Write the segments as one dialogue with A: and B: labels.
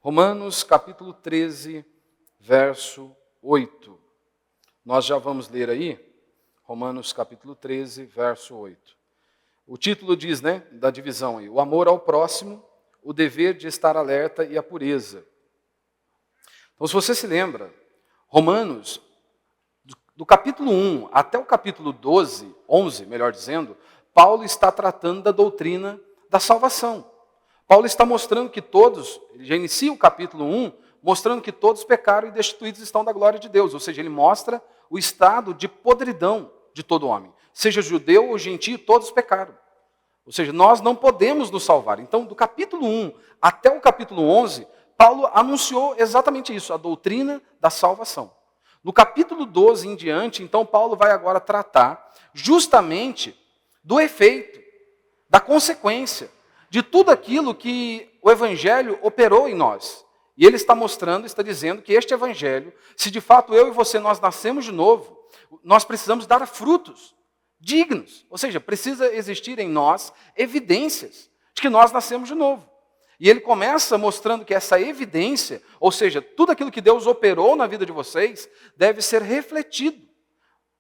A: Romanos capítulo 13, verso 8. Nós já vamos ler aí, Romanos capítulo 13, verso 8. O título diz, da divisão aí, o amor ao próximo, o dever de estar alerta e a pureza. Então, se você se lembra, Romanos, do capítulo 1 até o capítulo 11, melhor dizendo, Paulo está tratando da doutrina da salvação. Paulo está mostrando que todos, ele já inicia o capítulo 1, mostrando que todos pecaram e destituídos estão da glória de Deus. Ou seja, ele mostra o estado de podridão de todo homem. Seja judeu ou gentio, todos pecaram. Ou seja, nós não podemos nos salvar. Então, do capítulo 1 até o capítulo 11, Paulo anunciou exatamente isso, a doutrina da salvação. No capítulo 12 em diante, então, Paulo vai agora tratar justamente do efeito, da consequência, de tudo aquilo que o Evangelho operou em nós. E ele está mostrando, está dizendo que este Evangelho, se de fato eu e você nós nascemos de novo, nós precisamos dar frutos dignos. Ou seja, precisa existir em nós evidências de que nós nascemos de novo. E ele começa mostrando que essa evidência, ou seja, tudo aquilo que Deus operou na vida de vocês, deve ser refletido.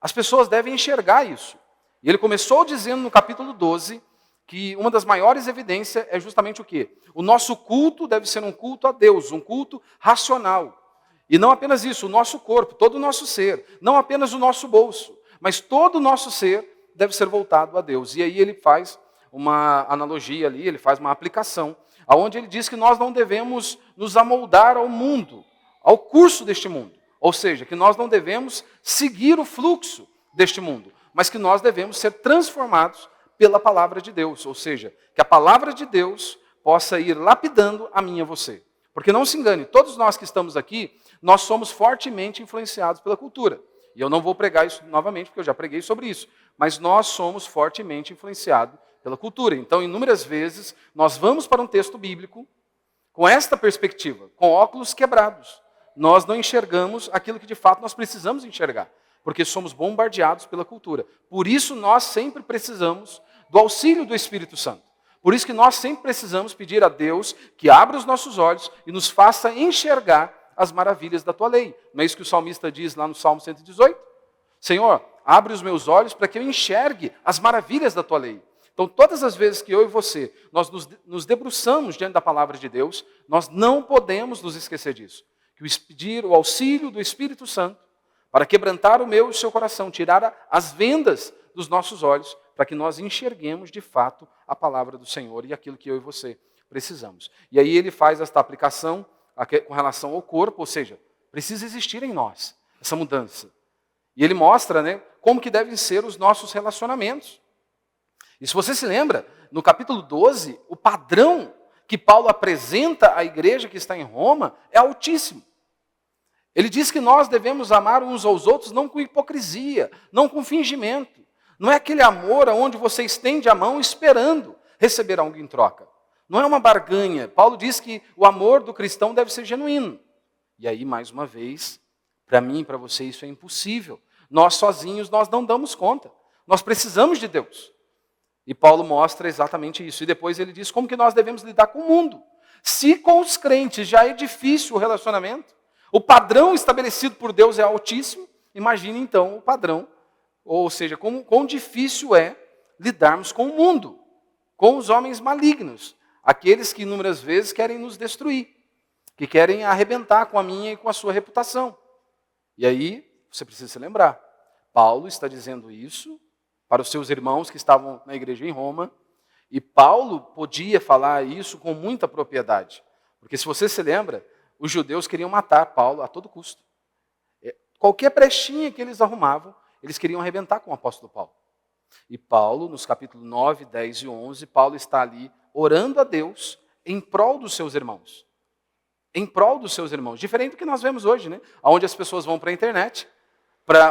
A: As pessoas devem enxergar isso. E ele começou dizendo no capítulo 12, que uma das maiores evidências é justamente o quê? O nosso culto deve ser um culto a Deus, um culto racional. E não apenas isso, o nosso corpo, todo o nosso ser, não apenas o nosso bolso, mas todo o nosso ser deve ser voltado a Deus. E aí ele faz uma analogia ali, ele faz uma aplicação, onde ele diz que nós não devemos nos amoldar ao mundo, ao curso deste mundo. Ou seja, que nós não devemos seguir o fluxo deste mundo, mas que nós devemos ser transformados pela palavra de Deus. Ou seja, que a palavra de Deus possa ir lapidando a mim e a você. Porque não se engane, todos nós que estamos aqui, nós somos fortemente influenciados pela cultura. E eu não vou pregar isso novamente, porque eu já preguei sobre isso. Mas nós somos fortemente influenciados pela cultura. Então, inúmeras vezes, nós vamos para um texto bíblico com esta perspectiva, com óculos quebrados. Nós não enxergamos aquilo que de fato nós precisamos enxergar, porque somos bombardeados pela cultura. Por isso, nós sempre precisamos do auxílio do Espírito Santo. Por isso que nós sempre precisamos pedir a Deus que abra os nossos olhos e nos faça enxergar as maravilhas da tua lei. Não é isso que o salmista diz lá no Salmo 118? Senhor, abre os meus olhos para que eu enxergue as maravilhas da tua lei. Então, todas as vezes que eu e você, nós nos debruçamos diante da palavra de Deus, nós não podemos nos esquecer disso. Que pedir o auxílio do Espírito Santo para quebrantar o meu e o seu coração, tirar as vendas dos nossos olhos, para que nós enxerguemos de fato a palavra do Senhor e aquilo que eu e você precisamos. E aí ele faz esta aplicação com relação ao corpo, ou seja, precisa existir em nós essa mudança. E ele mostra como que devem ser os nossos relacionamentos. E se você se lembra, no capítulo 12, o padrão que Paulo apresenta à igreja que está em Roma é altíssimo. Ele diz que nós devemos amar uns aos outros não com hipocrisia, não com fingimento. Não é aquele amor onde você estende a mão esperando receber algo em troca. Não é uma barganha. Paulo diz que o amor do cristão deve ser genuíno. E aí, mais uma vez, para mim e para você isso é impossível. Nós sozinhos nós não damos conta. Nós precisamos de Deus. E Paulo mostra exatamente isso. E depois ele diz como que nós devemos lidar com o mundo. Se com os crentes já é difícil o relacionamento, o padrão estabelecido por Deus é altíssimo, imagine então o padrão, ou seja, quão difícil é lidarmos com o mundo, com os homens malignos, aqueles que inúmeras vezes querem nos destruir, que querem arrebentar com a minha e com a sua reputação. E aí, você precisa se lembrar, Paulo está dizendo isso para os seus irmãos que estavam na igreja em Roma, e Paulo podia falar isso com muita propriedade, porque se você se lembra, os judeus queriam matar Paulo a todo custo. Qualquer brechinha que eles arrumavam, eles queriam arrebentar com o apóstolo Paulo. E Paulo, nos capítulos 9, 10 e 11, Paulo está ali orando a Deus em prol dos seus irmãos. Em prol dos seus irmãos. Diferente do que nós vemos hoje, onde as pessoas vão para a internet,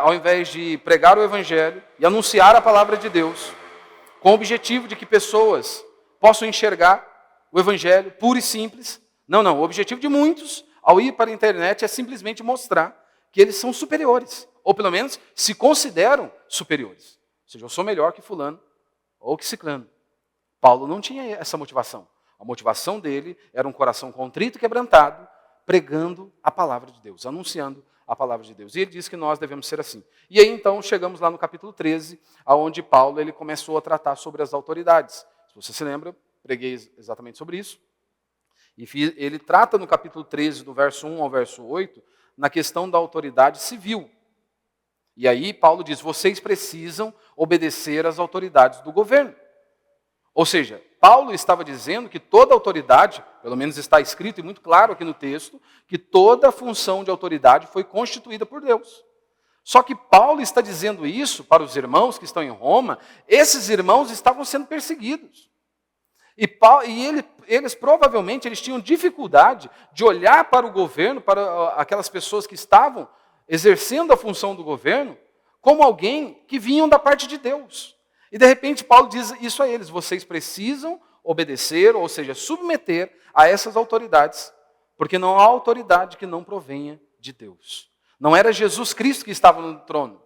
A: ao invés de pregar o evangelho e anunciar a palavra de Deus, com o objetivo de que pessoas possam enxergar o evangelho puro e simples. Não, o objetivo de muitos, ao ir para a internet, é simplesmente mostrar que eles são superiores, ou pelo menos se consideram superiores. Ou seja, eu sou melhor que fulano ou que ciclano. Paulo não tinha essa motivação. A motivação dele era um coração contrito e quebrantado, pregando a palavra de Deus, anunciando a palavra de Deus. E ele diz que nós devemos ser assim. E aí, então, chegamos lá no capítulo 13, onde Paulo ele começou a tratar sobre as autoridades. Se você se lembra, eu preguei exatamente sobre isso. E ele trata no capítulo 13, do verso 1 ao verso 8, na questão da autoridade civil. E aí Paulo diz, vocês precisam obedecer às autoridades do governo. Ou seja, Paulo estava dizendo que toda autoridade, pelo menos está escrito e muito claro aqui no texto, que toda função de autoridade foi constituída por Deus. Só que Paulo está dizendo isso para os irmãos que estão em Roma, esses irmãos estavam sendo perseguidos. Eles provavelmente tinham dificuldade de olhar para o governo, para aquelas pessoas que estavam exercendo a função do governo, como alguém que vinham da parte de Deus. E de repente Paulo diz isso a eles, vocês precisam obedecer, ou seja, submeter a essas autoridades, porque não há autoridade que não provenha de Deus. Não era Jesus Cristo que estava no trono.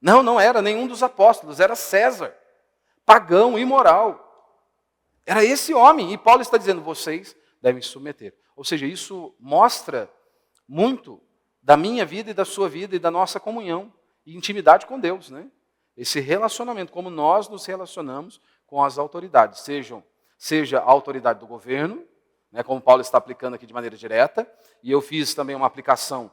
A: Não era nenhum dos apóstolos, era César, pagão, imoral. Era esse homem, e Paulo está dizendo, vocês devem se submeter. Ou seja, isso mostra muito da minha vida e da sua vida e da nossa comunhão e intimidade com Deus, né? Esse relacionamento, como nós nos relacionamos com as autoridades, seja a autoridade do governo, né, como Paulo está aplicando aqui de maneira direta, e eu fiz também uma aplicação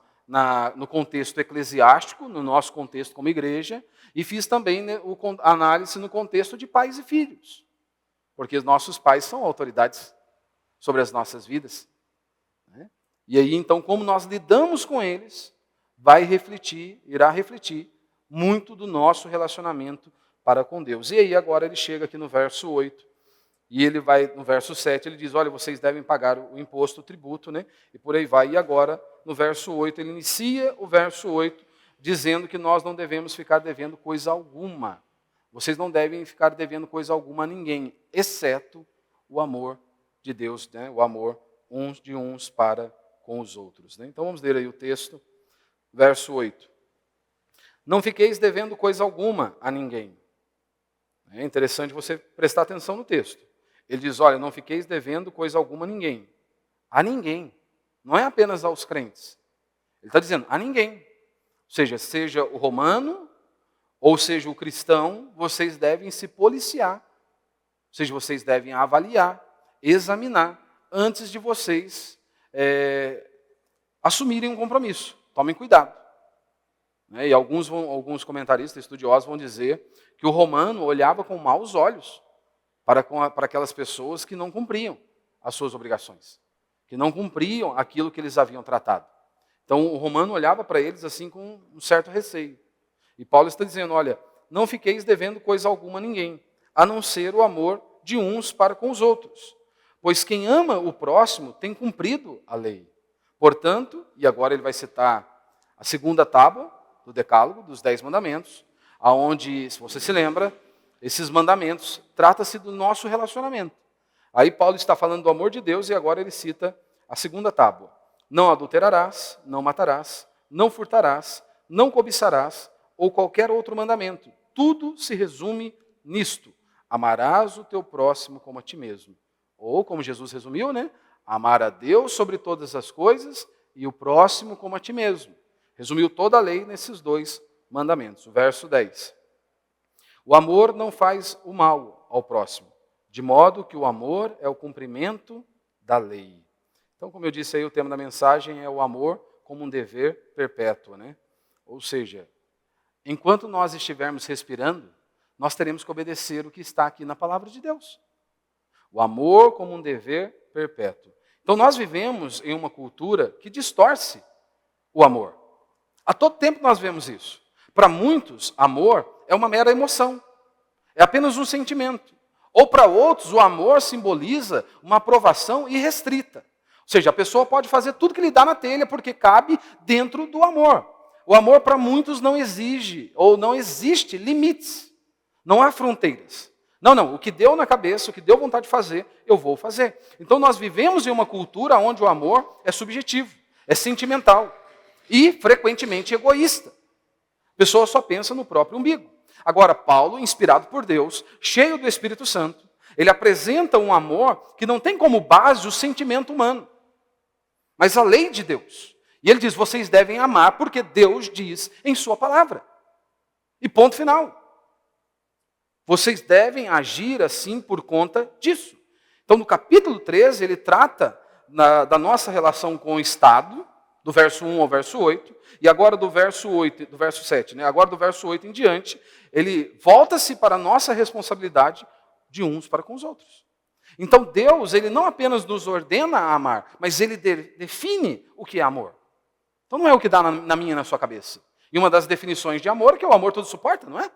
A: no contexto eclesiástico, no nosso contexto como igreja, e fiz também a análise no contexto de pais e filhos. Porque os nossos pais são autoridades sobre as nossas vidas. Né? E aí, então, como nós lidamos com eles, irá refletir muito do nosso relacionamento para com Deus. E aí, agora, ele chega aqui no verso 8, e ele vai, no verso 7, ele diz, olha, vocês devem pagar o imposto, o tributo, né? E por aí vai. E agora, no verso 8, ele inicia o verso 8, dizendo que nós não devemos ficar devendo coisa alguma. Vocês não devem ficar devendo coisa alguma a ninguém, exceto o amor de Deus, né? O amor uns para com os outros. Né? Então vamos ler aí o texto, verso 8. Não fiqueis devendo coisa alguma a ninguém. É interessante você prestar atenção no texto. Ele diz, olha, não fiqueis devendo coisa alguma a ninguém. A ninguém. Não é apenas aos crentes. Ele está dizendo, a ninguém. Ou seja o romano, ou seja o cristão, vocês devem se policiar. Ou seja, vocês devem avaliar, examinar, antes de vocês assumirem um compromisso. Tomem cuidado. Né? E alguns comentaristas, estudiosos, vão dizer que o romano olhava com maus olhos para aquelas pessoas que não cumpriam as suas obrigações, que não cumpriam aquilo que eles haviam tratado. Então, o romano olhava para eles assim com um certo receio. E Paulo está dizendo, olha, não fiqueis devendo coisa alguma a ninguém, a não ser o amor de uns para com os outros. Pois quem ama o próximo tem cumprido a lei. Portanto, e agora ele vai citar a segunda tábua do Decálogo, dos 10 mandamentos, aonde, se você se lembra, esses mandamentos trata-se do nosso relacionamento. Aí Paulo está falando do amor de Deus e agora ele cita a segunda tábua. Não adulterarás, não matarás, não furtarás, não cobiçarás, ou qualquer outro mandamento. Tudo se resume nisto. Amarás o teu próximo como a ti mesmo. Ou, como Jesus resumiu, né? Amar a Deus sobre todas as coisas e o próximo como a ti mesmo. Resumiu toda a lei nesses 2 mandamentos. O verso 10. O amor não faz o mal ao próximo, de modo que o amor é o cumprimento da lei. Então, como eu disse aí, o tema da mensagem é o amor como um dever perpétuo, né? Ou seja, enquanto nós estivermos respirando, nós teremos que obedecer o que está aqui na palavra de Deus. O amor como um dever perpétuo. Então nós vivemos em uma cultura que distorce o amor. A todo tempo nós vemos isso. Para muitos, amor é uma mera emoção. É apenas um sentimento. Ou para outros, o amor simboliza uma aprovação irrestrita. Ou seja, a pessoa pode fazer tudo que lhe dá na telha porque cabe dentro do amor. O amor para muitos não exige, ou não existe limites. Não há fronteiras. Não, o que deu na cabeça, o que deu vontade de fazer, eu vou fazer. Então nós vivemos em uma cultura onde o amor é subjetivo, é sentimental e frequentemente egoísta. A pessoa só pensa no próprio umbigo. Agora, Paulo, inspirado por Deus, cheio do Espírito Santo, ele apresenta um amor que não tem como base o sentimento humano, mas a lei de Deus. E ele diz, vocês devem amar porque Deus diz em sua palavra. E ponto final. Vocês devem agir assim por conta disso. Então, no capítulo 13, ele trata da nossa relação com o Estado, do verso 1 ao verso 8, e agora do verso 8, do verso 7, né? Agora do verso 8 em diante, ele volta-se para a nossa responsabilidade de uns para com os outros. Então, Deus, ele não apenas nos ordena a amar, mas ele define o que é amor. Então, não é o que dá na minha e na sua cabeça. E uma das definições de amor é que o amor tudo suporta, não é?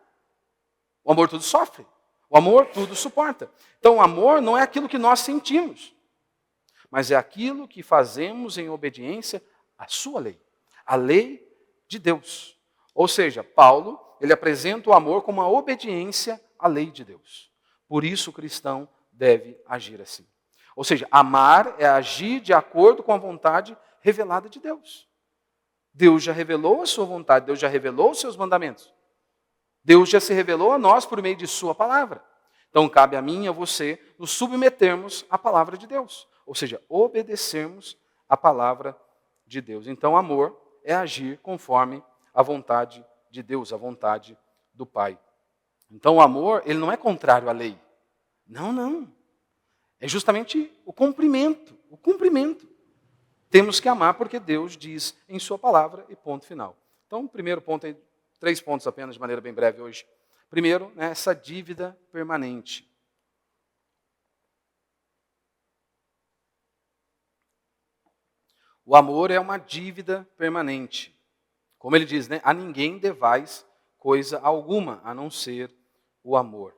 A: O amor tudo sofre. O amor tudo suporta. Então, o amor não é aquilo que nós sentimos, mas é aquilo que fazemos em obediência à sua lei, a lei de Deus. Ou seja, Paulo, ele apresenta o amor como uma obediência à lei de Deus. Por isso o cristão deve agir assim. Ou seja, amar é agir de acordo com a vontade revelada de Deus. Deus já revelou a sua vontade, Deus já revelou os seus mandamentos. Deus já se revelou a nós por meio de sua palavra. Então cabe a mim e a você nos submetermos à palavra de Deus. Ou seja, obedecermos à palavra de Deus. Então amor é agir conforme a vontade de Deus, a vontade do Pai. Então o amor, ele não é contrário à lei. Não, não. É justamente o cumprimento, o cumprimento. Temos que amar porque Deus diz em sua palavra e ponto final. Então, o primeiro ponto, 3 pontos apenas de maneira bem breve hoje. Primeiro, né, essa dívida permanente. O amor é uma dívida permanente. Como ele diz, né, a ninguém devais coisa alguma, a não ser o amor.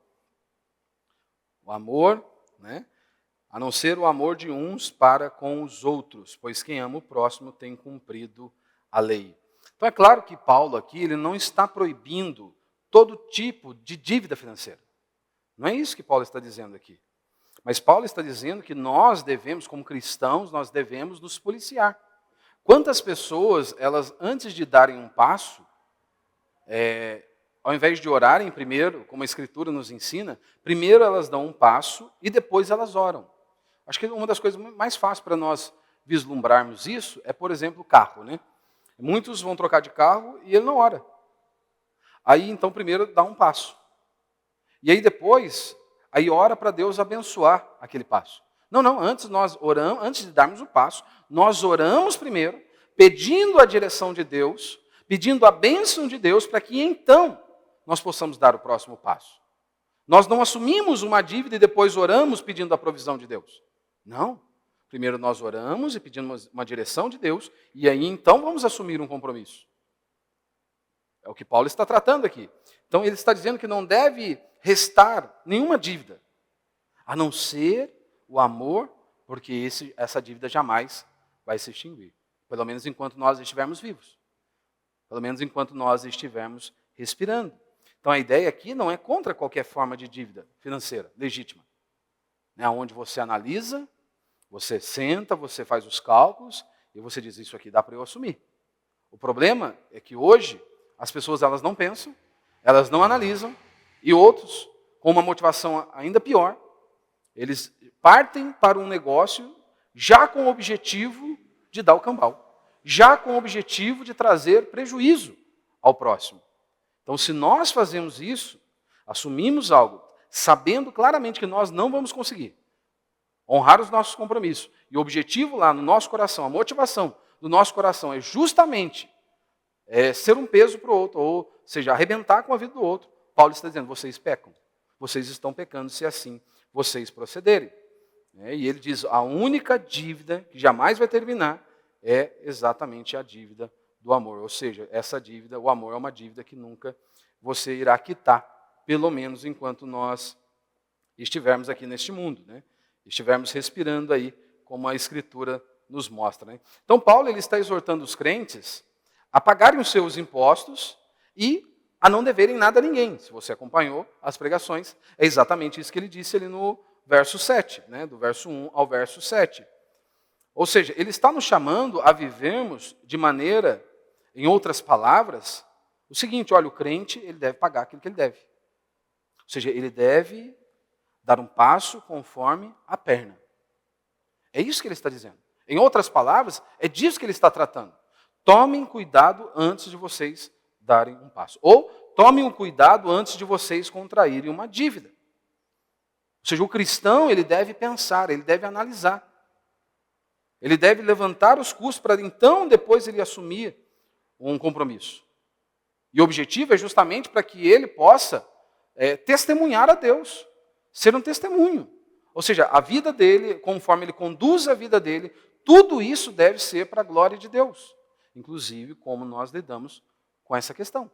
A: O amor, né, a não ser o amor de uns para com os outros, pois quem ama o próximo tem cumprido a lei. Então é claro que Paulo aqui ele não está proibindo todo tipo de dívida financeira. Não é isso que Paulo está dizendo aqui. Mas Paulo está dizendo que nós devemos, como cristãos, nós devemos nos policiar. Quantas pessoas, elas antes de darem um passo, ao invés de orarem primeiro, como a Escritura nos ensina, primeiro elas dão um passo e depois elas oram. Acho que uma das coisas mais fáceis para nós vislumbrarmos isso é, por exemplo, o carro, né? Muitos vão trocar de carro e ele não ora. Aí, então, primeiro dá um passo. E aí depois, aí ora para Deus abençoar aquele passo. Não, antes nós oramos, antes de darmos o passo, nós oramos primeiro, pedindo a direção de Deus, pedindo a bênção de Deus, para que então nós possamos dar o próximo passo. Nós não assumimos uma dívida e depois oramos pedindo a provisão de Deus. Não. Primeiro nós oramos e pedimos uma direção de Deus, e aí então vamos assumir um compromisso. É o que Paulo está tratando aqui. Então ele está dizendo que não deve restar nenhuma dívida, a não ser o amor, porque essa dívida jamais vai se extinguir. Pelo menos enquanto nós estivermos vivos. Pelo menos enquanto nós estivermos respirando. Então a ideia aqui não é contra qualquer forma de dívida financeira legítima. Onde você analisa, você senta, você faz os cálculos e você diz, isso aqui dá para eu assumir. O problema é que hoje as pessoas elas não pensam, elas não analisam, e outros, com uma motivação ainda pior, eles partem para um negócio já com o objetivo de dar o cambal, já com o objetivo de trazer prejuízo ao próximo. Então, se nós fazemos isso, assumimos algo, sabendo claramente que nós não vamos conseguir honrar os nossos compromissos, e o objetivo lá no nosso coração, a motivação do nosso coração é justamente ser um peso para o outro, ou seja, arrebentar com a vida do outro, Paulo está dizendo, vocês pecam. Vocês estão pecando se assim vocês procederem. E ele diz, a única dívida que jamais vai terminar é exatamente a dívida do amor. Ou seja, essa dívida, o amor é uma dívida que nunca você irá quitar, pelo menos enquanto nós estivermos aqui neste mundo, né? Estivermos respirando aí, como a Escritura nos mostra. Né? Então Paulo ele está exortando os crentes a pagarem os seus impostos e a não deverem nada a ninguém. Se você acompanhou as pregações, é exatamente isso que ele disse ali no verso 7, né? Do verso 1 ao verso 7. Ou seja, ele está nos chamando a vivermos de maneira, em outras palavras, o seguinte, olha, o crente ele deve pagar aquilo que ele deve. Ou seja, ele deve dar um passo conforme a perna. É isso que ele está dizendo. Em outras palavras, é disso que ele está tratando. Tomem cuidado antes de vocês darem um passo. Ou tomem um cuidado antes de vocês contraírem uma dívida. Ou seja, o cristão, ele deve pensar, ele deve analisar. Ele deve levantar os custos para então, depois, ele assumir um compromisso. E o objetivo é justamente para que ele possa testemunhar a Deus, ser um testemunho. Ou seja, a vida dele, conforme ele conduz a vida dele, tudo isso deve ser para a glória de Deus. Inclusive, como nós lidamos com essa questão.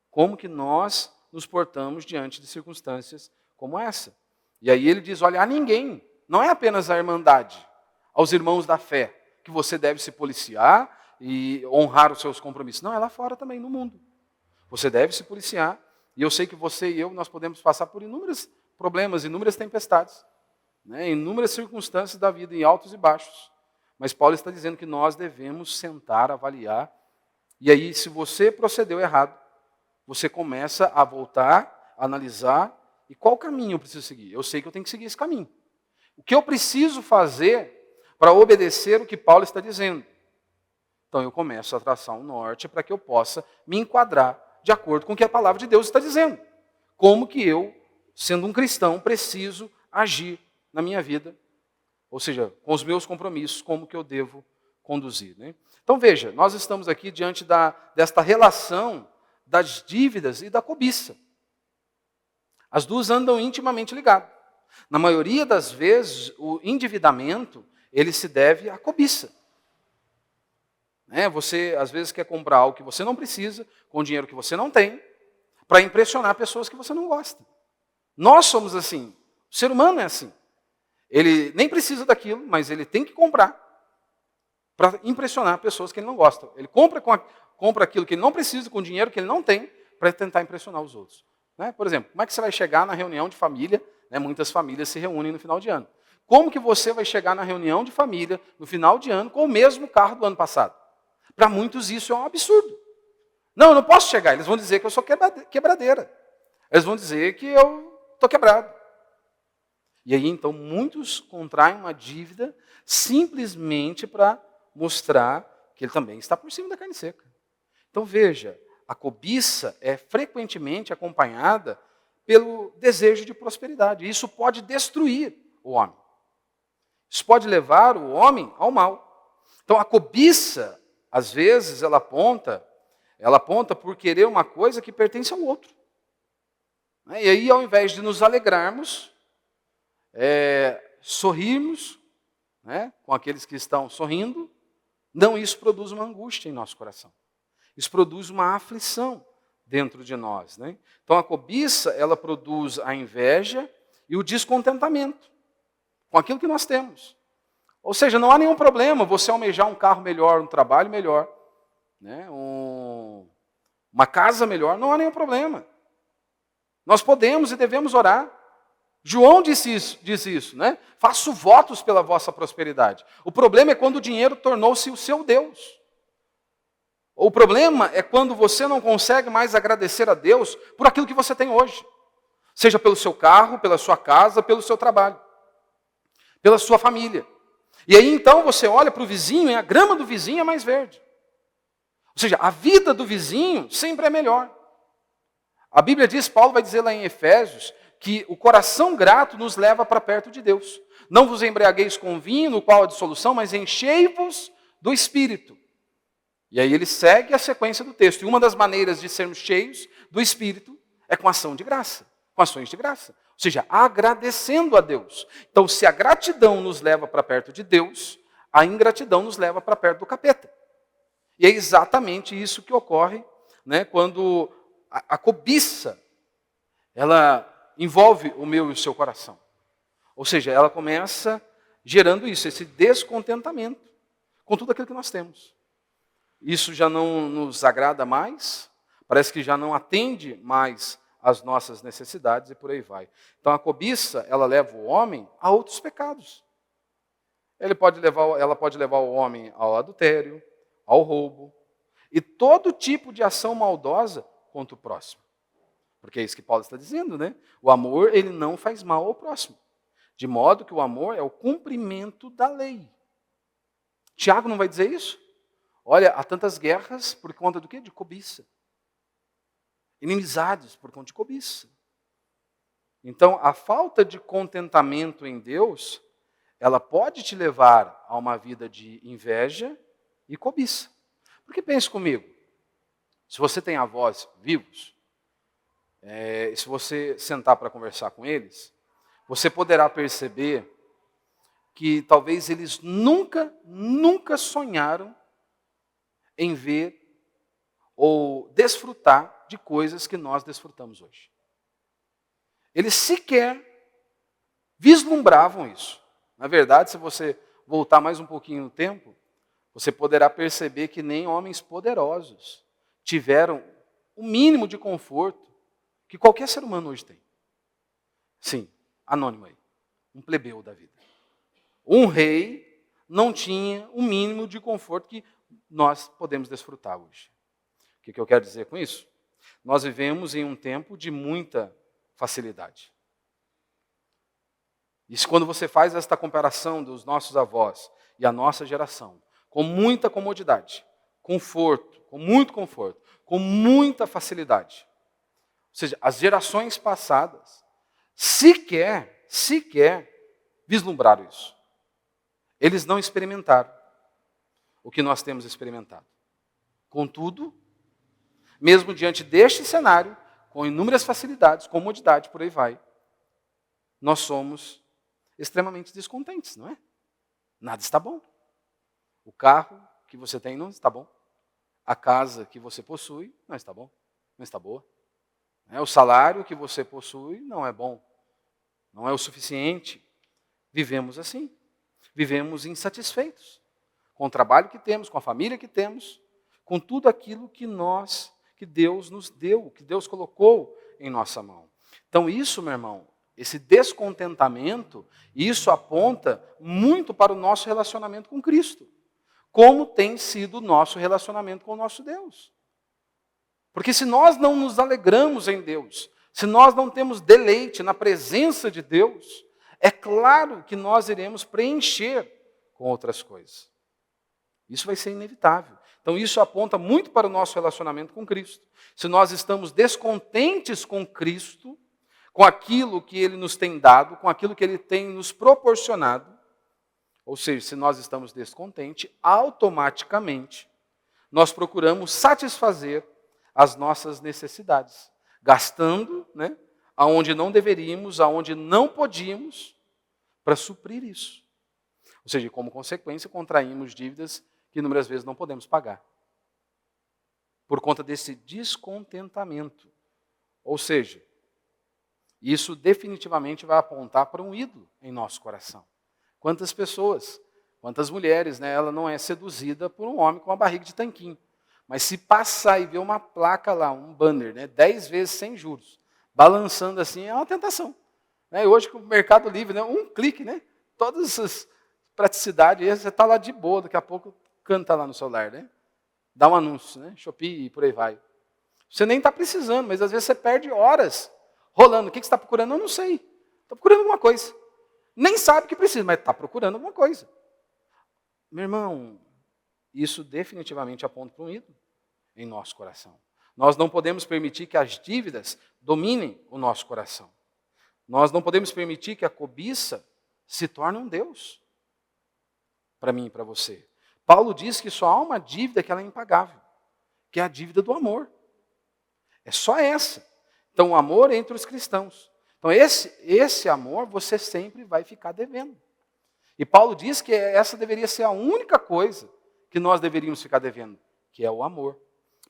A: Como que nós nos portamos diante de circunstâncias como essa. E aí ele diz, olha, a ninguém, não é apenas a irmandade, aos irmãos da fé, que você deve se policiar e honrar os seus compromissos. Não, é lá fora também, no mundo. Você deve se policiar, e eu sei que você e eu, nós podemos passar por inúmeros problemas, inúmeras tempestades, né, inúmeras circunstâncias da vida, em altos e baixos. Mas Paulo está dizendo que nós devemos sentar, avaliar, e aí, se você procedeu errado, você começa a voltar, a analisar, e qual caminho eu preciso seguir? Eu sei que eu tenho que seguir esse caminho. O que eu preciso fazer para obedecer o que Paulo está dizendo? Então eu começo a traçar um norte para que eu possa me enquadrar de acordo com o que a palavra de Deus está dizendo. Como que eu, sendo um cristão, preciso agir na minha vida, ou seja, com os meus compromissos, como que eu devo conduzir. Né? Então veja, nós estamos aqui diante desta relação das dívidas e da cobiça. As duas andam intimamente ligadas. Na maioria das vezes, o endividamento, ele se deve à cobiça. Você, às vezes, quer comprar algo que você não precisa, com dinheiro que você não tem, para impressionar pessoas que você não gosta. Nós somos assim. O ser humano é assim. Ele nem precisa daquilo, mas ele tem que comprar para impressionar pessoas que ele não gosta. Ele compra aquilo que ele não precisa, com dinheiro que ele não tem, para tentar impressionar os outros. Por exemplo, como é que você vai chegar na reunião de família? Muitas famílias se reúnem no final de ano. Como que você vai chegar na reunião de família, no final de ano, com o mesmo carro do ano passado? Para muitos isso é um absurdo. Não, eu não posso chegar. Eles vão dizer que eu sou quebradeira. Eles vão dizer que eu estou quebrado. E aí, então, muitos contraem uma dívida simplesmente para mostrar que ele também está por cima da carne seca. Então, veja, a cobiça é frequentemente acompanhada pelo desejo de prosperidade. Isso pode destruir o homem. Isso pode levar o homem ao mal. Então, a cobiça, às vezes, ela aponta por querer uma coisa que pertence ao outro. E aí, ao invés de nos alegrarmos, sorrirmos, com aqueles que estão sorrindo, não, isso produz uma angústia em nosso coração. Isso produz uma aflição dentro de nós. Então, a cobiça, ela produz a inveja e o descontentamento com aquilo que nós temos. Ou seja, não há nenhum problema você almejar um carro melhor, um trabalho melhor, uma casa melhor, não há nenhum problema. Nós podemos e devemos orar. João disse isso, Faço votos pela vossa prosperidade. O problema é quando o dinheiro tornou-se o seu Deus. O problema é quando você não consegue mais agradecer a Deus por aquilo que você tem hoje. Seja pelo seu carro, pela sua casa, pelo seu trabalho, pela sua família. E aí então você olha para o vizinho e a grama do vizinho é mais verde. Ou seja, a vida do vizinho sempre é melhor. A Bíblia diz, Paulo vai dizer lá em Efésios, que o coração grato nos leva para perto de Deus. Não vos embriagueis com vinho, no qual há dissolução, mas enchei-vos do Espírito. E aí ele segue a sequência do texto. E uma das maneiras de sermos cheios do Espírito é com ação de graça, com ações de graça. Ou seja, agradecendo a Deus. Então, se a gratidão nos leva para perto de Deus, a ingratidão nos leva para perto do capeta. E é exatamente isso que ocorre quando a cobiça, ela envolve o meu e o seu coração. Ou seja, ela começa gerando isso, esse descontentamento com tudo aquilo que nós temos. Isso já não nos agrada mais, parece que já não atende mais às nossas necessidades e por aí vai. Então a cobiça, ela leva o homem a outros pecados. Ela pode levar o homem ao adultério, ao roubo e todo tipo de ação maldosa contra o próximo. Porque é isso que Paulo está dizendo, O amor, ele não faz mal ao próximo. De modo que o amor é o cumprimento da lei. Tiago não vai dizer isso? Olha, há tantas guerras por conta do quê? De cobiça. Inimizades por conta de cobiça. Então, a falta de contentamento em Deus, ela pode te levar a uma vida de inveja e cobiça. Porque pense comigo, se você tem avós vivos, se você sentar para conversar com eles, você poderá perceber que talvez eles nunca sonharam em ver ou desfrutar de coisas que nós desfrutamos hoje. Eles sequer vislumbravam isso. Na verdade, se você voltar mais um pouquinho no tempo, você poderá perceber que nem homens poderosos tiveram o mínimo de conforto que qualquer ser humano hoje tem. Sim, anônimo aí, um plebeu da vida. Um rei não tinha o mínimo de conforto que nós podemos desfrutar hoje. O que eu quero dizer com isso? Nós vivemos em um tempo de muita facilidade. E quando você faz esta comparação dos nossos avós e a nossa geração, com muita comodidade, conforto, com muito conforto, com muita facilidade. Ou seja, as gerações passadas sequer vislumbraram isso. Eles não experimentaram o que nós temos experimentado. Contudo, mesmo diante deste cenário, com inúmeras facilidades, comodidade, por aí vai, nós somos extremamente descontentes, não é? Nada está bom. O carro que você tem não está bom. A casa que você possui não está bom, não está boa. O salário que você possui não é bom, não é o suficiente. Vivemos assim, vivemos insatisfeitos com o trabalho que temos, com a família que temos, com tudo aquilo que Deus nos deu, que Deus colocou em nossa mão. Então isso, meu irmão, esse descontentamento, isso aponta muito para o nosso relacionamento com Cristo. Como tem sido o nosso relacionamento com o nosso Deus. Porque se nós não nos alegramos em Deus, se nós não temos deleite na presença de Deus, é claro que nós iremos preencher com outras coisas. Isso vai ser inevitável. Então isso aponta muito para o nosso relacionamento com Cristo. Se nós estamos descontentes com Cristo, com aquilo que Ele nos tem dado, com aquilo que Ele tem nos proporcionado, ou seja, se nós estamos descontentes, automaticamente nós procuramos satisfazer as nossas necessidades, gastando, aonde não deveríamos, aonde não podíamos, para suprir isso. Ou seja, como consequência, contraímos dívidas que inúmeras vezes não podemos pagar. Por conta desse descontentamento. Ou seja, isso definitivamente vai apontar para um ídolo em nosso coração. Quantas pessoas, quantas mulheres, ela não é seduzida por um homem com uma barriga de tanquinho. Mas se passar e ver uma placa lá, um banner, 10 vezes sem juros, balançando assim, é uma tentação. E hoje com o Mercado Livre, um clique, todas essas praticidades, você está lá de boa, daqui a pouco canta lá no celular, dá um anúncio, Shopee e por aí vai. Você nem está precisando, mas às vezes você perde horas rolando. O que você está procurando? Eu não sei. Estou procurando alguma coisa. Nem sabe que precisa, mas está procurando alguma coisa. Meu irmão, isso definitivamente aponta para um ídolo em nosso coração. Nós não podemos permitir que as dívidas dominem o nosso coração. Nós não podemos permitir que a cobiça se torne um Deus para mim e para você. Paulo diz que só há uma dívida que ela é impagável, que é a dívida do amor. É só essa. Então, o amor entre os cristãos. Então, esse amor você sempre vai ficar devendo. E Paulo diz que essa deveria ser a única coisa que nós deveríamos ficar devendo, que é o amor.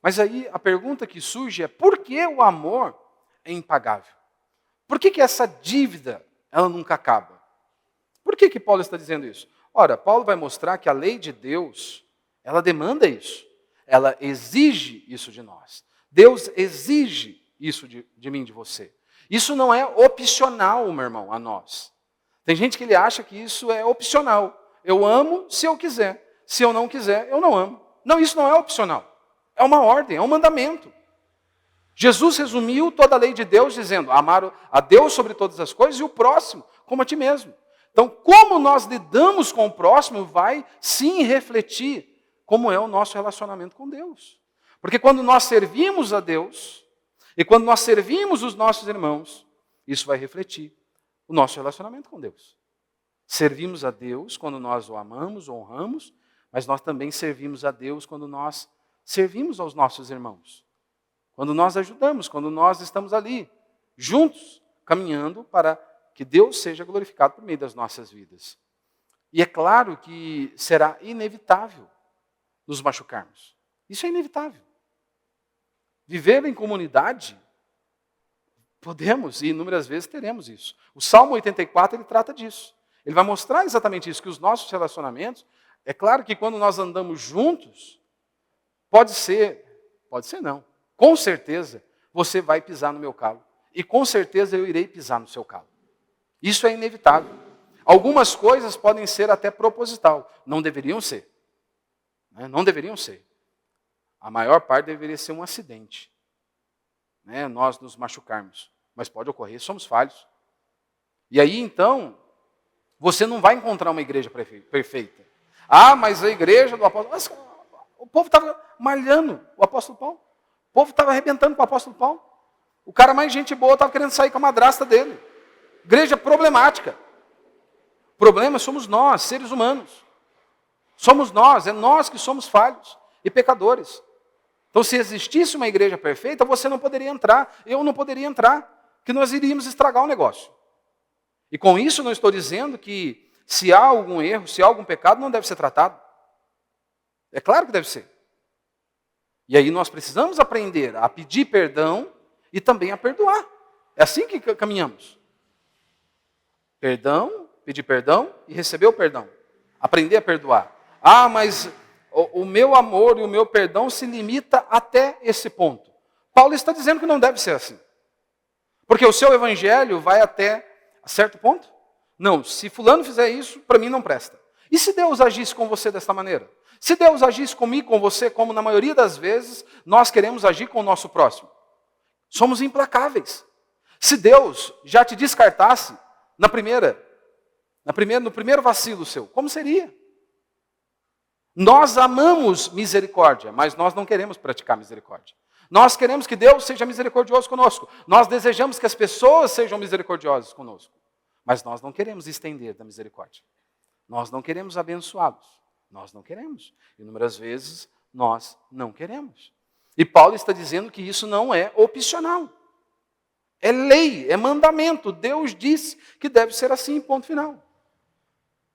A: Mas aí a pergunta que surge é, por que o amor é impagável? Por que essa dívida ela nunca acaba? Por que Paulo está dizendo isso? Ora, Paulo vai mostrar que a lei de Deus, ela demanda isso. Ela exige isso de nós. Deus exige isso de mim, de você. Isso não é opcional, meu irmão, a nós. Tem gente que ele acha que isso é opcional. Eu amo se eu quiser. Se eu não quiser, eu não amo. Não, isso não é opcional. É uma ordem, é um mandamento. Jesus resumiu toda a lei de Deus dizendo, amar a Deus sobre todas as coisas e o próximo como a ti mesmo. Então, como nós lidamos com o próximo vai sim refletir como é o nosso relacionamento com Deus. Porque quando nós servimos a Deus, e quando nós servimos os nossos irmãos, isso vai refletir o nosso relacionamento com Deus. Servimos a Deus quando nós o amamos, honramos, mas nós também servimos a Deus quando nós servimos aos nossos irmãos. Quando nós ajudamos, quando nós estamos ali, juntos, caminhando para que Deus seja glorificado por meio das nossas vidas. E é claro que será inevitável nos machucarmos. Isso é inevitável. Viver em comunidade, podemos e inúmeras vezes teremos isso. O Salmo 84, ele trata disso. Ele vai mostrar exatamente isso, que os nossos relacionamentos, é claro que quando nós andamos juntos, pode ser não. Com certeza, você vai pisar no meu calo. E com certeza eu irei pisar no seu calo. Isso é inevitável. Algumas coisas podem ser até proposital. Não deveriam ser. Não deveriam ser. A maior parte deveria ser um acidente. Nós nos machucarmos. Mas pode ocorrer, somos falhos. E aí, então, você não vai encontrar uma igreja perfeita. Ah, mas a igreja do apóstolo... O povo estava malhando o apóstolo Paulo. O povo estava arrebentando com o apóstolo Paulo. O cara mais gente boa estava querendo sair com a madrasta dele. Igreja problemática. O problema somos nós, seres humanos. Somos nós, é nós que somos falhos e pecadores. Então, se existisse uma igreja perfeita, você não poderia entrar, eu não poderia entrar, que nós iríamos estragar o negócio. E com isso não estou dizendo que se há algum erro, se há algum pecado, não deve ser tratado. É claro que deve ser. E aí nós precisamos aprender a pedir perdão e também a perdoar. É assim que caminhamos. Perdão, pedir perdão e receber o perdão. Aprender a perdoar. Ah, mas o meu amor e o meu perdão se limita até esse ponto. Paulo está dizendo que não deve ser assim. Porque o seu evangelho vai até certo ponto? Não, se fulano fizer isso, para mim não presta. E se Deus agisse com você dessa maneira? Se Deus agisse comigo, com você, como na maioria das vezes, nós queremos agir com o nosso próximo. Somos implacáveis. Se Deus já te descartasse no primeiro vacilo seu, como seria? Nós amamos misericórdia, mas nós não queremos praticar misericórdia. Nós queremos que Deus seja misericordioso conosco. Nós desejamos que as pessoas sejam misericordiosas conosco. Mas nós não queremos estender da misericórdia. Nós não queremos abençoá-los. Nós não queremos. Inúmeras vezes, nós não queremos. E Paulo está dizendo que isso não é opcional. É lei, é mandamento. Deus disse que deve ser assim, ponto final.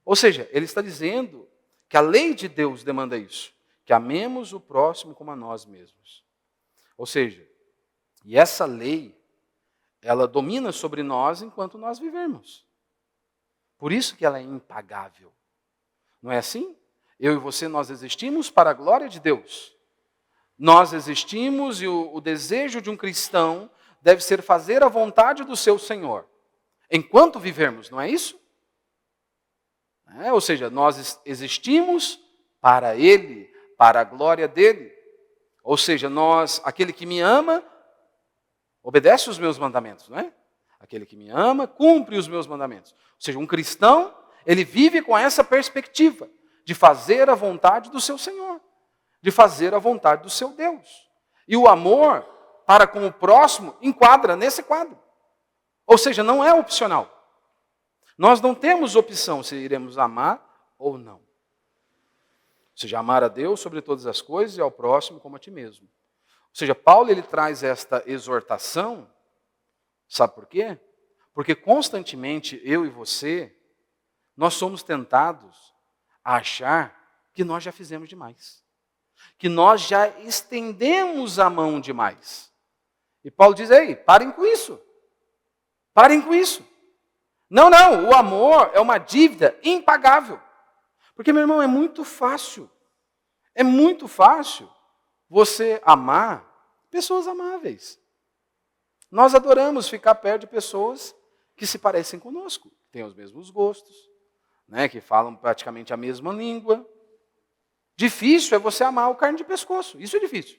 A: Ou seja, ele está dizendo que a lei de Deus demanda isso. Que amemos o próximo como a nós mesmos. Ou seja, e essa lei, ela domina sobre nós enquanto nós vivemos. Por isso que ela é impagável. Não é assim? Eu e você, nós existimos para a glória de Deus. Nós existimos e o desejo de um cristão deve ser fazer a vontade do seu Senhor. Enquanto vivermos, não é isso? Ou seja, nós existimos para Ele, para a glória dEle. Ou seja, aquele que me ama, obedece os meus mandamentos, não é? Aquele que me ama, cumpre os meus mandamentos. Ou seja, um cristão, ele vive com essa perspectiva de fazer a vontade do seu Senhor, de fazer a vontade do seu Deus. E o amor para com o próximo enquadra nesse quadro. Ou seja, não é opcional. Nós não temos opção se iremos amar ou não. Ou seja, amar a Deus sobre todas as coisas e ao próximo como a ti mesmo. Ou seja, Paulo ele traz esta exortação, sabe por quê? Porque constantemente eu e você, nós somos tentados a achar que nós já fizemos demais. Que nós já estendemos a mão demais. E Paulo diz, ei, parem com isso. Parem com isso. Não, o amor é uma dívida impagável. Porque, meu irmão, é muito fácil. É muito fácil você amar pessoas amáveis. Nós adoramos ficar perto de pessoas que se parecem conosco, que têm os mesmos gostos, né, que falam praticamente a mesma língua. Difícil é você amar o carne de pescoço. Isso é difícil.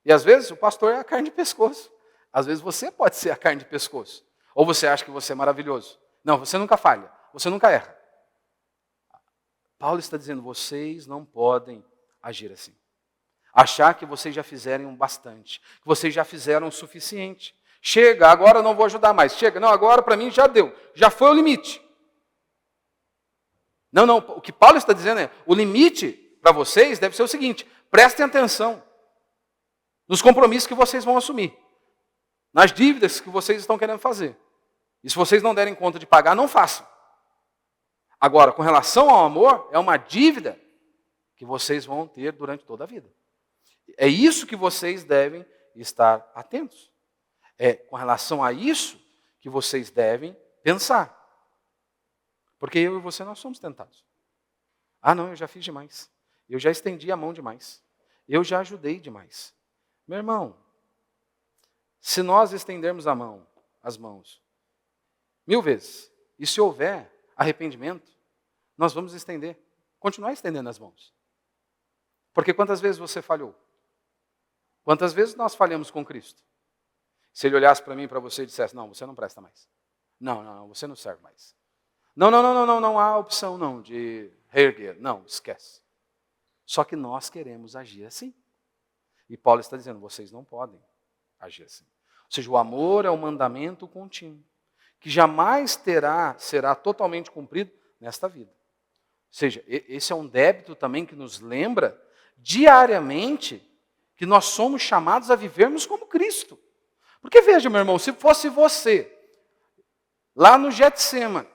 A: E às vezes o pastor é a carne de pescoço. Às vezes você pode ser a carne de pescoço. Ou você acha que você é maravilhoso. Não, você nunca falha. você nunca erra. Paulo está dizendo, vocês não podem agir assim. Achar que vocês já fizeram o bastante, que vocês já fizeram o suficiente. Chega, agora eu não vou ajudar mais. Chega, não, agora para mim já deu. Já foi o limite. Não, o que Paulo está dizendo é, o limite para vocês deve ser o seguinte, prestem atenção nos compromissos que vocês vão assumir, nas dívidas que vocês estão querendo fazer. E se vocês não derem conta de pagar, não façam. Agora, com relação ao amor, é uma dívida que vocês vão ter durante toda a vida. É isso que vocês devem estar atentos. É com relação a isso que vocês devem pensar. Porque eu e você, nós somos tentados. Ah, não, eu já fiz demais. Eu já estendi a mão demais. Eu já ajudei demais. Meu irmão, se nós estendermos as mãos, 1000 vezes, e se houver arrependimento, nós vamos continuar estendendo as mãos. Porque quantas vezes você falhou? Quantas vezes nós falhamos com Cristo? Se Ele olhasse para mim e para você e dissesse, não, você não presta mais. Não, você não serve mais. Não há opção não de reerguer. Não, esquece. Só que nós queremos agir assim. E Paulo está dizendo, vocês não podem agir assim. Ou seja, o amor é um mandamento contínuo, que jamais será totalmente cumprido nesta vida. Ou seja, esse é um débito também que nos lembra diariamente que nós somos chamados a vivermos como Cristo. Porque veja, meu irmão, se fosse você, lá no Getsêmani,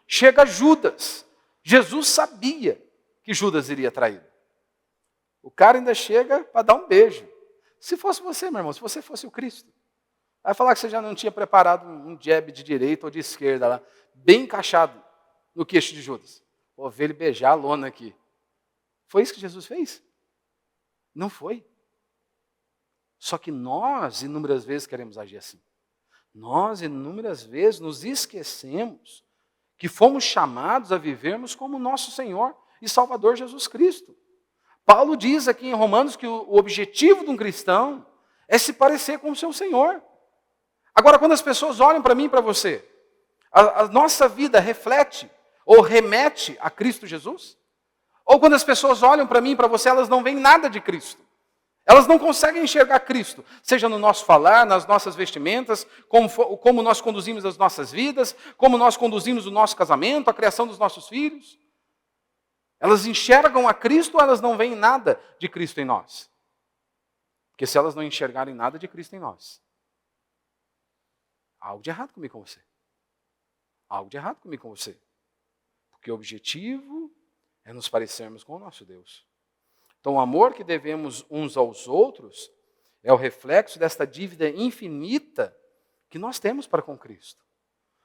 A: chega Judas. Jesus sabia que Judas iria traí-lo. O cara ainda chega para dar um beijo. Se fosse você, meu irmão, se você fosse o Cristo, vai falar que você já não tinha preparado um jab de direita ou de esquerda lá, bem encaixado no queixo de Judas. Vou ver ele beijar a lona aqui. Foi isso que Jesus fez? Não foi. Só que nós, inúmeras vezes, queremos agir assim. Nós, inúmeras vezes, nos esquecemos que fomos chamados a vivermos como nosso Senhor e Salvador Jesus Cristo. Paulo diz aqui em Romanos que o objetivo de um cristão é se parecer com o seu Senhor. Agora, quando as pessoas olham para mim e para você, a nossa vida reflete ou remete a Cristo Jesus? Ou quando as pessoas olham para mim e para você, elas não veem nada de Cristo? Elas não conseguem enxergar Cristo, seja no nosso falar, nas nossas vestimentas, como nós conduzimos as nossas vidas, como nós conduzimos o nosso casamento, a criação dos nossos filhos. Elas enxergam a Cristo ou elas não veem nada de Cristo em nós? Porque se elas não enxergarem nada de Cristo em nós, há algo de errado comigo com você. Há algo de errado comigo com você. Porque o objetivo é nos parecermos com o nosso Deus. Então, o amor que devemos uns aos outros é o reflexo desta dívida infinita que nós temos para com Cristo.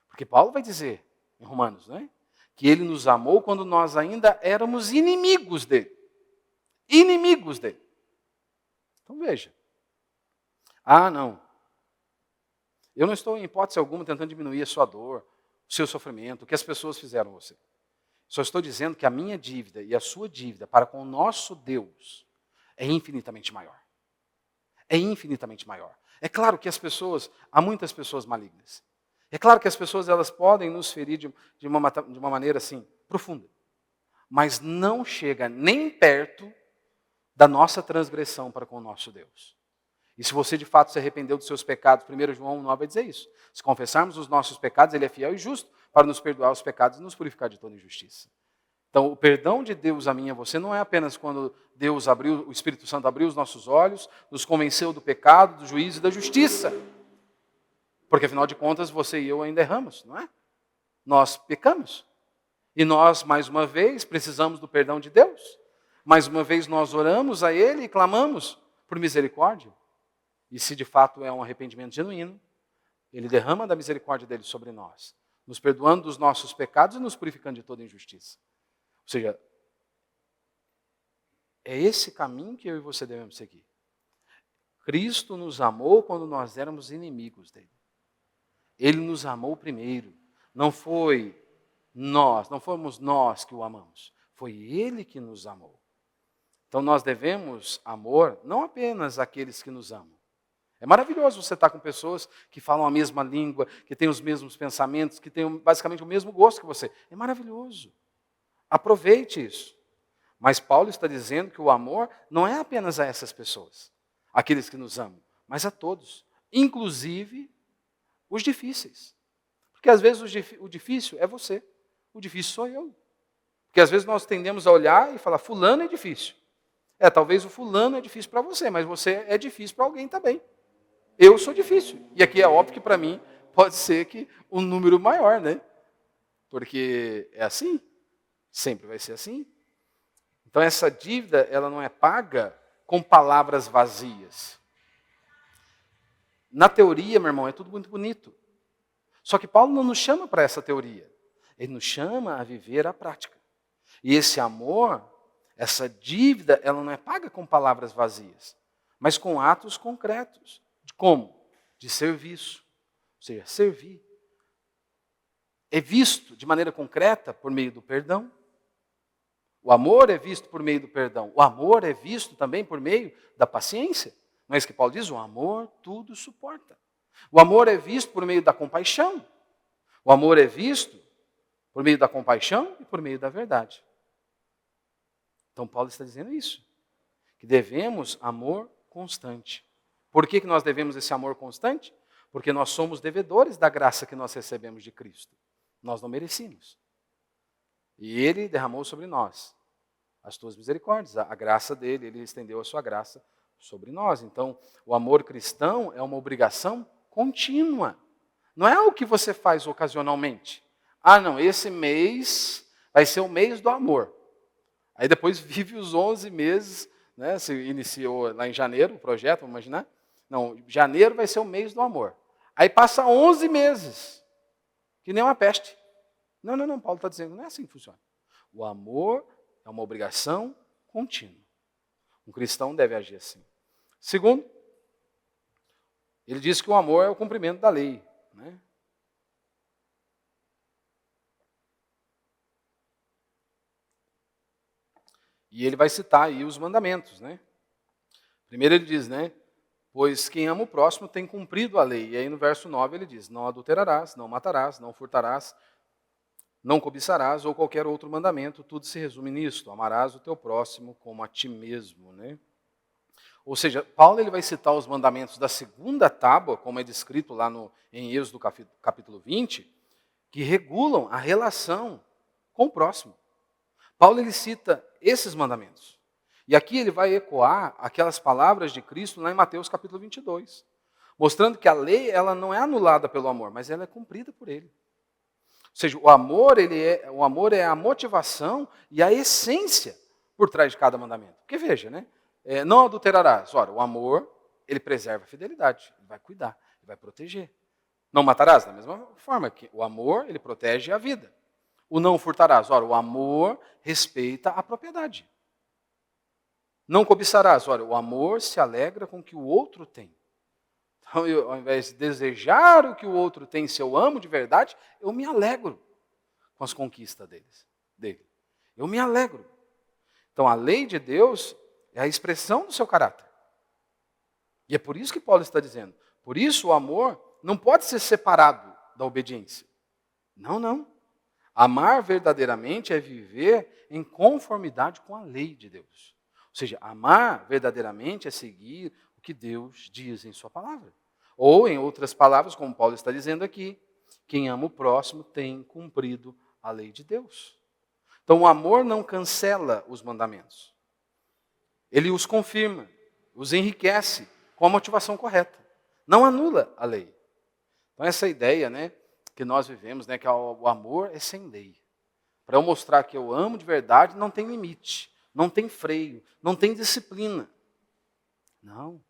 A: Porque Paulo vai dizer, em Romanos, né, que Ele nos amou quando nós ainda éramos inimigos dEle. Inimigos dEle. Então, veja. Ah, não. Eu não estou, em hipótese alguma, tentando diminuir a sua dor, o seu sofrimento, o que as pessoas fizeram a você. Só estou dizendo que a minha dívida e a sua dívida para com o nosso Deus é infinitamente maior. É infinitamente maior. É claro que há muitas pessoas malignas. É claro que as pessoas elas podem nos ferir de uma maneira assim, profunda. Mas não chega nem perto da nossa transgressão para com o nosso Deus. E se você de fato se arrependeu dos seus pecados, 1 João 9 vai dizer isso. Se confessarmos os nossos pecados, Ele é fiel e justo para nos perdoar os pecados e nos purificar de toda injustiça. Então, o perdão de Deus a mim e a você não é apenas quando o Espírito Santo abriu os nossos olhos, nos convenceu do pecado, do juízo e da justiça. Porque, afinal de contas, você e eu ainda erramos, não é? Nós pecamos. E nós, mais uma vez, precisamos do perdão de Deus. Mais uma vez, nós oramos a Ele e clamamos por misericórdia. E se de fato é um arrependimento genuíno, Ele derrama da misericórdia dEle sobre nós, nos perdoando dos nossos pecados e nos purificando de toda injustiça. Ou seja, é esse caminho que eu e você devemos seguir. Cristo nos amou quando nós éramos inimigos dEle. Ele nos amou primeiro. Não fomos nós que o amamos. Foi Ele que nos amou. Então nós devemos amor não apenas àqueles que nos amam. É maravilhoso você estar com pessoas que falam a mesma língua, que têm os mesmos pensamentos, que têm basicamente o mesmo gosto que você. É maravilhoso. Aproveite isso. Mas Paulo está dizendo que o amor não é apenas a essas pessoas, aqueles que nos amam, mas a todos, inclusive os difíceis. Porque às vezes o difícil é você, o difícil sou eu. Porque às vezes nós tendemos a olhar e falar, fulano é difícil. Talvez o fulano é difícil para você, mas você é difícil para alguém também. Eu sou difícil. E aqui é óbvio que para mim pode ser que um número maior, né? Porque é assim, sempre vai ser assim. Então essa dívida, ela não é paga com palavras vazias. Na teoria, meu irmão, é tudo muito bonito. Só que Paulo não nos chama para essa teoria. Ele nos chama a viver a prática. E esse amor, essa dívida, ela não é paga com palavras vazias, mas com atos concretos. De como? De serviço. Ou seja, servir. É visto de maneira concreta por meio do perdão. O amor é visto por meio do perdão. O amor é visto também por meio da paciência. Não é isso que Paulo diz? O amor tudo suporta. O amor é visto por meio da compaixão. O amor é visto por meio da compaixão e por meio da verdade. Então Paulo está dizendo isso. Que devemos amor constante. Por que nós devemos esse amor constante? Porque nós somos devedores da graça que nós recebemos de Cristo. Nós não merecíamos. E Ele derramou sobre nós as suas misericórdias, a graça dele, Ele estendeu a sua graça sobre nós. Então, o amor cristão é uma obrigação contínua. Não é algo que você faz ocasionalmente. Não, esse mês vai ser o mês do amor. Aí depois vive os 11 meses, né? Se iniciou lá em janeiro o projeto, vamos imaginar. Não, janeiro vai ser o mês do amor. Aí passa 11 meses, que nem uma peste. Não, Paulo está dizendo, não é assim que funciona. O amor é uma obrigação contínua. Um cristão deve agir assim. Segundo, ele diz que o amor é o cumprimento da lei, né? E ele vai citar aí os mandamentos, né? Primeiro ele diz, né? Pois quem ama o próximo tem cumprido a lei. E aí no verso 9 ele diz, não adulterarás, não matarás, não furtarás, não cobiçarás ou qualquer outro mandamento, tudo se resume nisto, amarás o teu próximo como a ti mesmo, né? Ou seja, Paulo ele vai citar os mandamentos da segunda tábua, como é descrito lá em Êxodo capítulo 20, que regulam a relação com o próximo. Paulo ele cita esses mandamentos. E aqui ele vai ecoar aquelas palavras de Cristo lá em Mateus capítulo 22, mostrando que a lei ela não é anulada pelo amor, mas ela é cumprida por ele. Ou seja, o amor é a motivação e a essência por trás de cada mandamento. Porque veja, né? Não adulterarás. Ora, o amor, ele preserva a fidelidade, ele vai cuidar, ele vai proteger. Não matarás, da mesma forma que o amor, ele protege a vida. O não furtarás. Ora, o amor respeita a propriedade. Não cobiçarás. Ora, o amor se alegra com o que o outro tem. Então, ao invés de desejar o que o outro tem, se eu amo de verdade, eu me alegro com as conquistas dele. Eu me alegro. Então, a lei de Deus é a expressão do seu caráter. E é por isso que Paulo está dizendo. Por isso o amor não pode ser separado da obediência. Não. Amar verdadeiramente é viver em conformidade com a lei de Deus. Ou seja, amar verdadeiramente é seguir o que Deus diz em sua palavra. Ou, em outras palavras, como Paulo está dizendo aqui, quem ama o próximo tem cumprido a lei de Deus. Então, o amor não cancela os mandamentos. Ele os confirma, os enriquece com a motivação correta. Não anula a lei. Então, essa ideia, né, que nós vivemos, né, que o amor é sem lei. Para eu mostrar que eu amo de verdade, não tem limite, não tem freio, não tem disciplina. Não.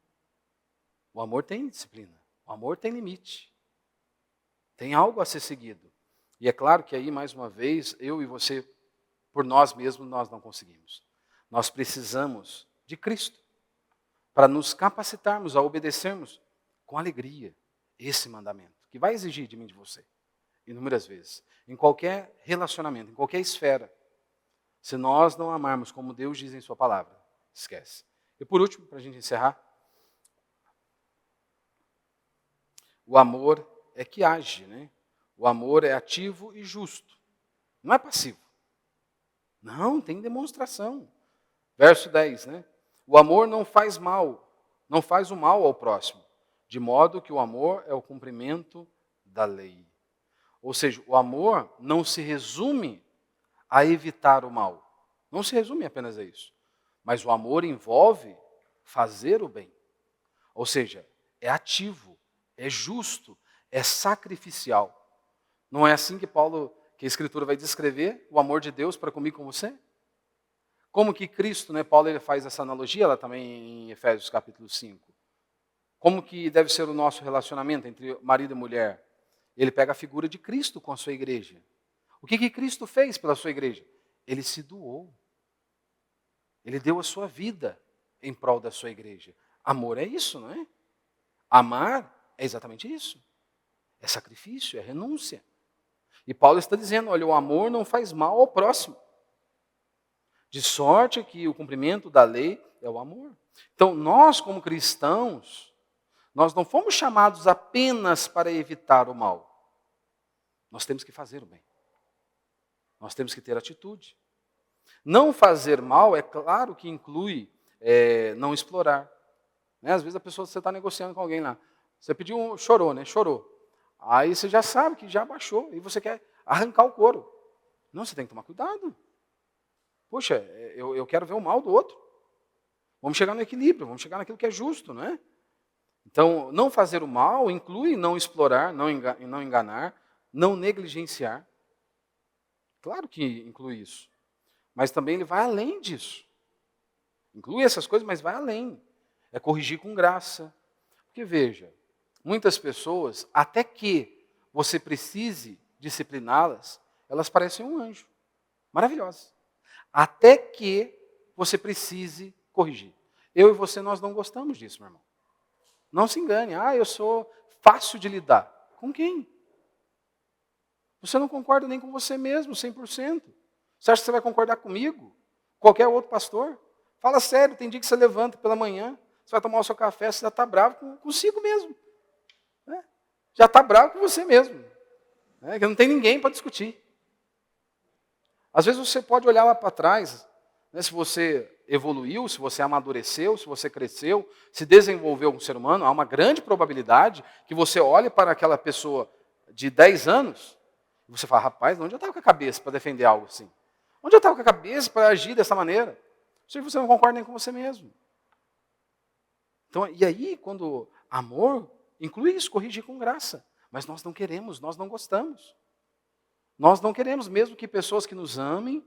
A: O amor tem disciplina, o amor tem limite. Tem algo a ser seguido. E é claro que aí, mais uma vez, eu e você, por nós mesmos, nós não conseguimos. Nós precisamos de Cristo para nos capacitarmos a obedecermos com alegria esse mandamento, que vai exigir de mim e de você, inúmeras vezes, em qualquer relacionamento, em qualquer esfera. Se nós não amarmos como Deus diz em sua palavra, esquece. E por último, para a gente encerrar, o amor é que age, né? O amor é ativo e justo, não é passivo. Não, tem demonstração. Verso 10, né? O amor não faz mal, não faz o mal ao próximo, de modo que o amor é o cumprimento da lei. Ou seja, o amor não se resume a evitar o mal. Não se resume apenas a isso. Mas o amor envolve fazer o bem. Ou seja, é ativo, é justo, é sacrificial. Não é assim que que a Escritura vai descrever o amor de Deus para comigo e com você? Como que Cristo, né, Paulo ele faz essa analogia lá também em Efésios capítulo 5. Como que deve ser o nosso relacionamento entre marido e mulher? Ele pega a figura de Cristo com a sua igreja. O que Cristo fez pela sua igreja? Ele se doou. Ele deu a sua vida em prol da sua igreja. Amor é isso, não é? Amar é exatamente isso. É sacrifício, é renúncia. E Paulo está dizendo, olha, o amor não faz mal ao próximo. De sorte que o cumprimento da lei é o amor. Então, nós como cristãos, nós não fomos chamados apenas para evitar o mal. Nós temos que fazer o bem. Nós temos que ter atitude. Não fazer mal, é claro que inclui não explorar. Né? Às vezes a pessoa, você está negociando com alguém lá. Você pediu, chorou, né? Chorou. Aí você já sabe que já baixou e você quer arrancar o couro. Não, você tem que tomar cuidado. Poxa, eu quero ver o mal do outro. Vamos chegar no equilíbrio, vamos chegar naquilo que é justo, não é? Então, não fazer o mal inclui não explorar, não enganar, não negligenciar. Claro que inclui isso. Mas também ele vai além disso. Inclui essas coisas, mas vai além. É corrigir com graça. Porque veja, muitas pessoas, até que você precise discipliná-las, elas parecem um anjo. Maravilhosas. Até que você precise corrigir. Eu e você, nós não gostamos disso, meu irmão. Não se engane. Eu sou fácil de lidar. Com quem? Você não concorda nem com você mesmo, 100%. Você acha que você vai concordar comigo? Qualquer outro pastor? Fala sério, tem dia que você levanta pela manhã, você vai tomar o seu café, você já está bravo consigo mesmo. Né? Já está bravo com você mesmo. Né? Que não tem ninguém para discutir. Às vezes você pode olhar lá para trás, né, se você evoluiu, se você amadureceu, se você cresceu, se desenvolveu como ser humano, há uma grande probabilidade que você olhe para aquela pessoa de 10 anos e você fala, rapaz, onde eu estava com a cabeça para defender algo assim? Onde eu estava com a cabeça para agir dessa maneira? Se você não concorda nem com você mesmo. Então, e aí, quando amor inclui isso, corrigir com graça. Mas nós não queremos, nós não gostamos. Nós não queremos mesmo que pessoas que nos amem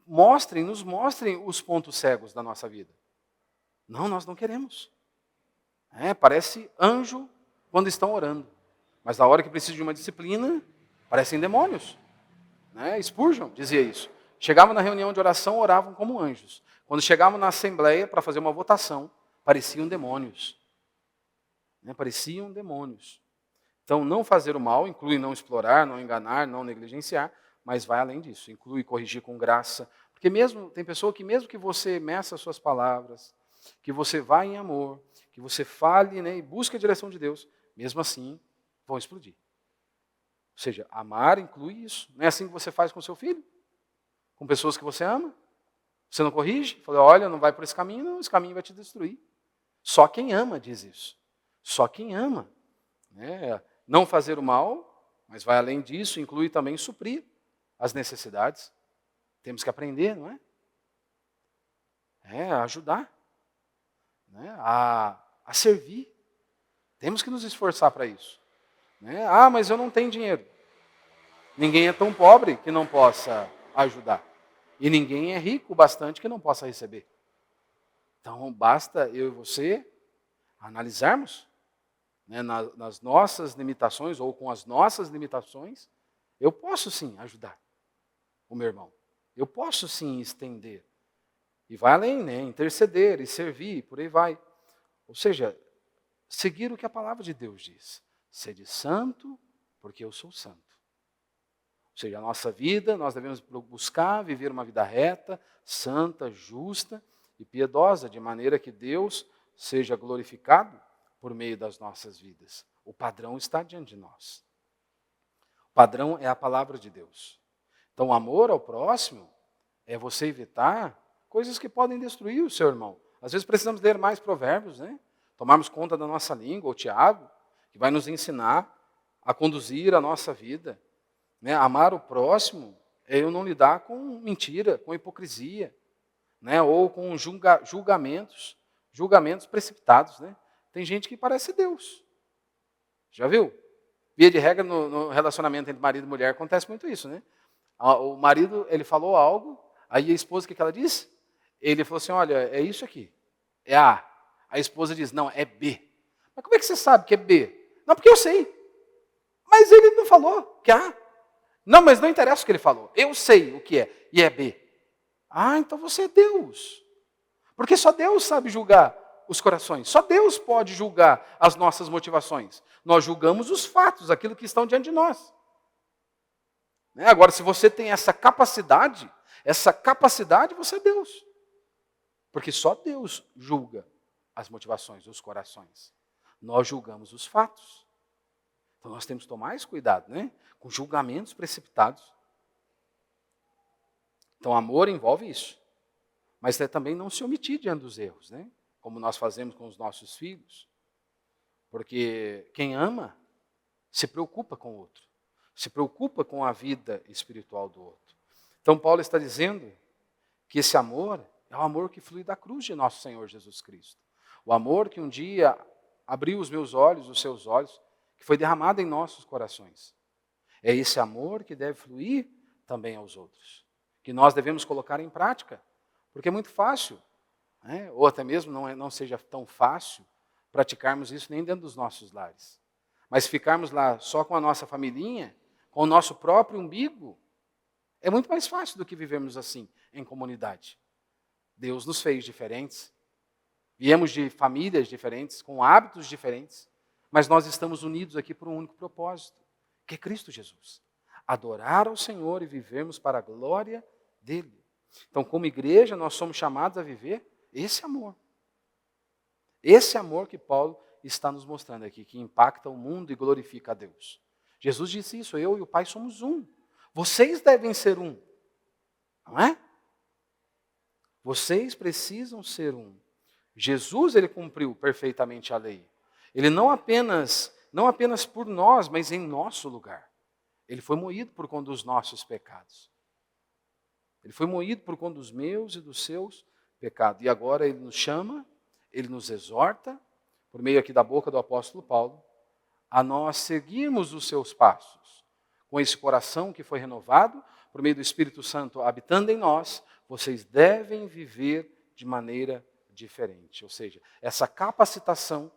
A: nos mostrem os pontos cegos da nossa vida. Não, nós não queremos. Parece anjo quando estão orando. Mas na hora que precisa de uma disciplina, parecem demônios. Spurgeon dizia isso. Chegavam na reunião de oração, oravam como anjos. Quando chegavam na assembleia para fazer uma votação, pareciam demônios. Pareciam demônios. Então, não fazer o mal inclui não explorar, não enganar, não negligenciar, mas vai além disso, inclui corrigir com graça. Porque tem pessoa que mesmo que você meça as suas palavras, que você vá em amor, que você fale, né, e busque a direção de Deus, mesmo assim vão explodir. Ou seja, amar inclui isso. Não é assim que você faz com seu filho? Com pessoas que você ama? Você não corrige? Fala, olha, não vai por esse caminho, não, esse caminho vai te destruir. Só quem ama diz isso. Só quem ama. Não fazer o mal, mas vai além disso, inclui também suprir as necessidades. Temos que aprender, não é? Ajudar. A servir. Temos que nos esforçar para isso. Mas eu não tenho dinheiro. Ninguém é tão pobre que não possa ajudar. E ninguém é rico o bastante que não possa receber. Então, basta eu e você analisarmos, nas nossas limitações ou com as nossas limitações, eu posso sim ajudar o meu irmão. Eu posso sim estender. E vai além, interceder e servir, por aí vai. Ou seja, seguir o que a palavra de Deus diz. Sede santo, porque eu sou santo. Ou seja, a nossa vida, nós devemos buscar viver uma vida reta, santa, justa e piedosa, de maneira que Deus seja glorificado por meio das nossas vidas. O padrão está diante de nós. O padrão é a palavra de Deus. Então, o amor ao próximo é você evitar coisas que podem destruir o seu irmão. Às vezes precisamos ler mais provérbios, né? Tomarmos conta da nossa língua, o Tiago, que vai nos ensinar a conduzir a nossa vida. Né? Amar o próximo é eu não lidar com mentira, com hipocrisia, né? Ou com julgamentos precipitados. Né? Tem gente que parece Deus. Já viu? Via de regra, no relacionamento entre marido e mulher, acontece muito isso. Né? O marido, ele falou algo, aí a esposa, o que ela disse? Ele falou assim, olha, é isso aqui, é A. A esposa diz, não, é B. Mas como é que você sabe que é B? Não, porque eu sei. Mas ele não falou que é A. Não, mas não interessa o que ele falou. Eu sei o que é, e é B. Ah, então você é Deus. Porque só Deus sabe julgar os corações. Só Deus pode julgar as nossas motivações. Nós julgamos os fatos, aquilo que estão diante de nós. Agora, se você tem essa capacidade, você é Deus. Porque só Deus julga as motivações, os corações. Nós julgamos os fatos. Então nós temos que tomar mais cuidado, né? Com julgamentos precipitados. Então amor envolve isso. Mas é também não se omitir diante dos erros, né? Como nós fazemos com os nossos filhos. Porque quem ama se preocupa com o outro. Se preocupa com a vida espiritual do outro. Então Paulo está dizendo que esse amor é o amor que flui da cruz de nosso Senhor Jesus Cristo. O amor que um dia abriu os meus olhos, os seus olhos, que foi derramado em nossos corações. É esse amor que deve fluir também aos outros. Que nós devemos colocar em prática. Porque é muito fácil, né? Ou até mesmo não seja tão fácil praticarmos isso nem dentro dos nossos lares. Mas ficarmos lá só com a nossa familhinha, com o nosso próprio umbigo, é muito mais fácil do que vivermos assim, em comunidade. Deus nos fez diferentes, viemos de famílias diferentes, com hábitos diferentes, mas nós estamos unidos aqui por um único propósito, que é Cristo Jesus. Adorar ao Senhor e vivermos para a glória dEle. Então, como igreja, nós somos chamados a viver esse amor. Esse amor que Paulo está nos mostrando aqui, que impacta o mundo e glorifica a Deus. Jesus disse isso, eu e o Pai somos um. Vocês devem ser um. Não é? Vocês precisam ser um. Jesus, ele cumpriu perfeitamente a lei. Ele não apenas por nós, mas em nosso lugar. Ele foi moído por conta dos nossos pecados. Ele foi moído por conta dos meus e dos seus pecados. E agora ele nos chama, ele nos exorta, por meio aqui da boca do apóstolo Paulo, a nós seguirmos os seus passos. Com esse coração que foi renovado, por meio do Espírito Santo habitando em nós, vocês devem viver de maneira diferente. Ou seja, essa capacitação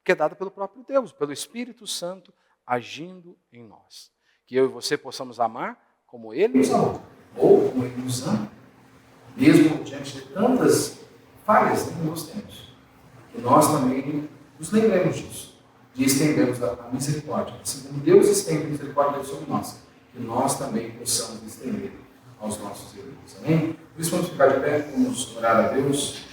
A: que é dada pelo próprio Deus, pelo Espírito Santo agindo em nós. Que eu e você possamos amar como Ele nos amou, ou como Ele nos ama, mesmo diante de tantas falhas que nós temos. Que nós também nos lembremos disso, de estendermos a misericórdia. Assim como Deus estende a misericórdia sobre nós, que nós também possamos estender aos nossos irmãos. Amém? Por isso vamos ficar de pé, vamos orar a Deus.